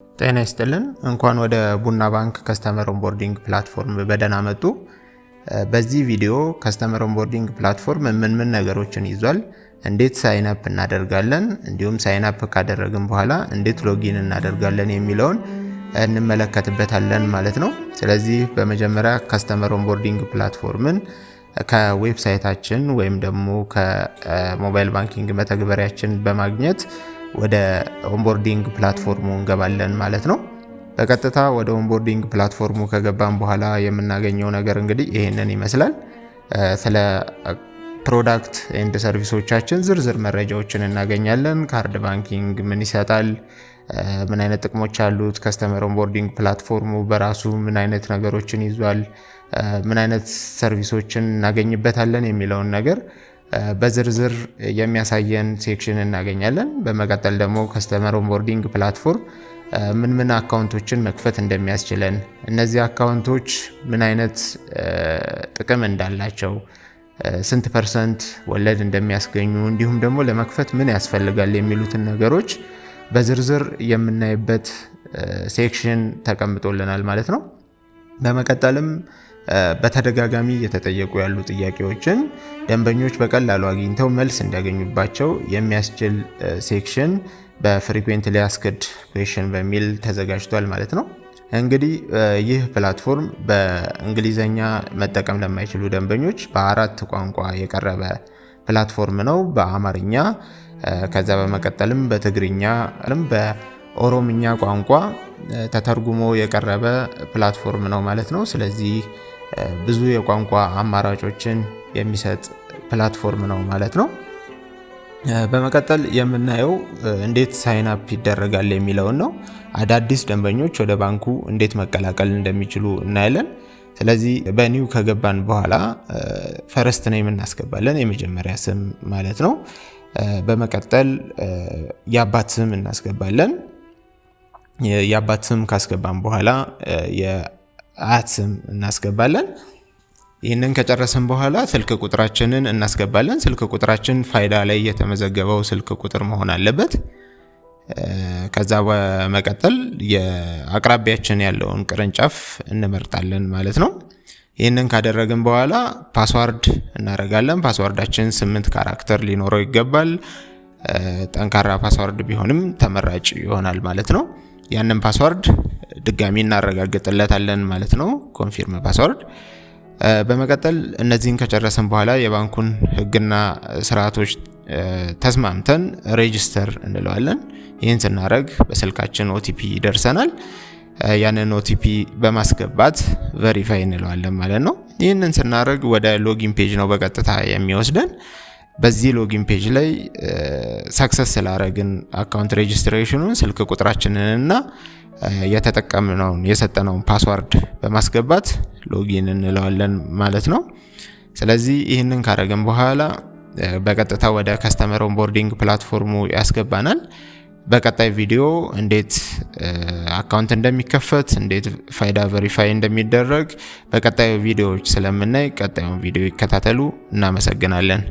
ጤና ይስጥልን እንኳን ወደ ቡና ባንክ ከስተመር ኦንቦርዲንግ ፕላትፎርም በደህና መጡ። በዚህ ቪዲዮ ከስተመር ኦንቦርዲንግ ፕላትፎርም ምን ነገሮችን ይዟል፣ እንዴት ሳይን አፕ እናደርጋለን፣ እንዲሁም ሳይን አፕ ካደረግን በኋላ እንዴት ሎጊን እናደርጋለን የሚለውን እንመለከትበታለን ማለት ነው። ስለዚህ በመጀመሪያ ከስተመር ኦንቦርዲንግ ፕላትፎርምን ከዌብሳይታችን ወይም ደግሞ ከሞባይል ባንኪንግ መተግበሪያችን በማግኘት ወደ ኦንቦርዲንግ ፕላትፎርሙ እንገባለን ማለት ነው። በቀጥታ ወደ ኦንቦርዲንግ ፕላትፎርሙ ከገባን በኋላ የምናገኘው ነገር እንግዲህ ይሄንን ይመስላል። ስለ ፕሮዳክት ኤንድ ሰርቪሶቻችን ዝርዝር መረጃዎችን እናገኛለን። ካርድ ባንኪንግ ምን ይሰጣል፣ ምን አይነት ጥቅሞች አሉት፣ ከስተመር ኦንቦርዲንግ ፕላትፎርሙ በራሱ ምን አይነት ነገሮችን ይዟል፣ ምን አይነት ሰርቪሶችን እናገኝበታለን የሚለውን ነገር በዝርዝር የሚያሳየን ሴክሽን እናገኛለን። በመቀጠል ደግሞ ከስተመር ኦንቦርዲንግ ፕላትፎርም ምን አካውንቶችን መክፈት እንደሚያስችለን፣ እነዚህ አካውንቶች ምን አይነት ጥቅም እንዳላቸው፣ ስንት ፐርሰንት ወለድ እንደሚያስገኙ፣ እንዲሁም ደግሞ ለመክፈት ምን ያስፈልጋል የሚሉትን ነገሮች በዝርዝር የምናይበት ሴክሽን ተቀምጦልናል ማለት ነው። በመቀጠልም በተደጋጋሚ የተጠየቁ ያሉ ጥያቄዎችን ደንበኞች በቀላሉ አግኝተው መልስ እንዲያገኙባቸው የሚያስችል ሴክሽን በፍሪኩዌንትሊ አስክድ ኩዌሽን በሚል ተዘጋጅቷል ማለት ነው። እንግዲህ ይህ ፕላትፎርም በእንግሊዘኛ መጠቀም ለማይችሉ ደንበኞች በ4 ቋንቋ የቀረበ ፕላትፎርም ነው። በአማርኛ፣ ከዛ በመቀጠልም በትግርኛ፣ በኦሮምኛ ቋንቋ ተተርጉሞ የቀረበ ፕላትፎርም ነው ማለት ነው። ስለዚህ ብዙ የቋንቋ አማራጮችን የሚሰጥ ፕላትፎርም ነው ማለት ነው። በመቀጠል የምናየው እንዴት ሳይን አፕ ይደረጋል የሚለውን ነው። አዳዲስ ደንበኞች ወደ ባንኩ እንዴት መቀላቀል እንደሚችሉ እናያለን። ስለዚህ በኒው ከገባን በኋላ ፈረስት ኔም እናስገባለን፣ የመጀመሪያ ስም ማለት ነው። በመቀጠል የአባት ስም እናስገባለን። የአባት ስም ካስገባን በኋላ የአያት ስም እናስገባለን። ይህንን ከጨረስን በኋላ ስልክ ቁጥራችንን እናስገባለን። ስልክ ቁጥራችን ፋይዳ ላይ የተመዘገበው ስልክ ቁጥር መሆን አለበት። ከዛ በመቀጠል የአቅራቢያችን ያለውን ቅርንጫፍ እንመርጣለን ማለት ነው። ይህንን ካደረግን በኋላ ፓስዋርድ እናደርጋለን። ፓስዋርዳችን 8 ካራክተር ሊኖረው ይገባል። ጠንካራ ፓስዋርድ ቢሆንም ተመራጭ ይሆናል ማለት ነው። ያንን ፓስዋርድ ድጋሚ እናረጋግጥለታለን ማለት ነው፣ ኮንፊርም ፓስዋርድ። በመቀጠል እነዚህን ከጨረስን በኋላ የባንኩን ሕግና ስርዓቶች ተስማምተን ሬጂስተር እንለዋለን። ይህን ስናደርግ በስልካችን ኦቲፒ ይደርሰናል። ያንን ኦቲፒ በማስገባት ቬሪፋይ እንለዋለን ማለት ነው። ይህንን ስናደርግ ወደ ሎጊን ፔጅ ነው በቀጥታ የሚወስደን። በዚህ ሎጊን ፔጅ ላይ ሰክሰስ ስላደረግን አካውንት ሬጂስትሬሽኑን ስልክ ቁጥራችንንና የተጠቀምነውን የሰጠነውን ፓስዋርድ በማስገባት ሎጊን እንለዋለን ማለት ነው። ስለዚህ ይህንን ካደረግን በኋላ በቀጥታ ወደ ከስተመር ኦንቦርዲንግ ፕላትፎርሙ ያስገባናል። በቀጣይ ቪዲዮ እንዴት አካውንት እንደሚከፈት፣ እንዴት ፋይዳ ቬሪፋይ እንደሚደረግ በቀጣዩ ቪዲዮዎች ስለምናይ ቀጣዩን ቪዲዮ ይከታተሉ። እናመሰግናለን።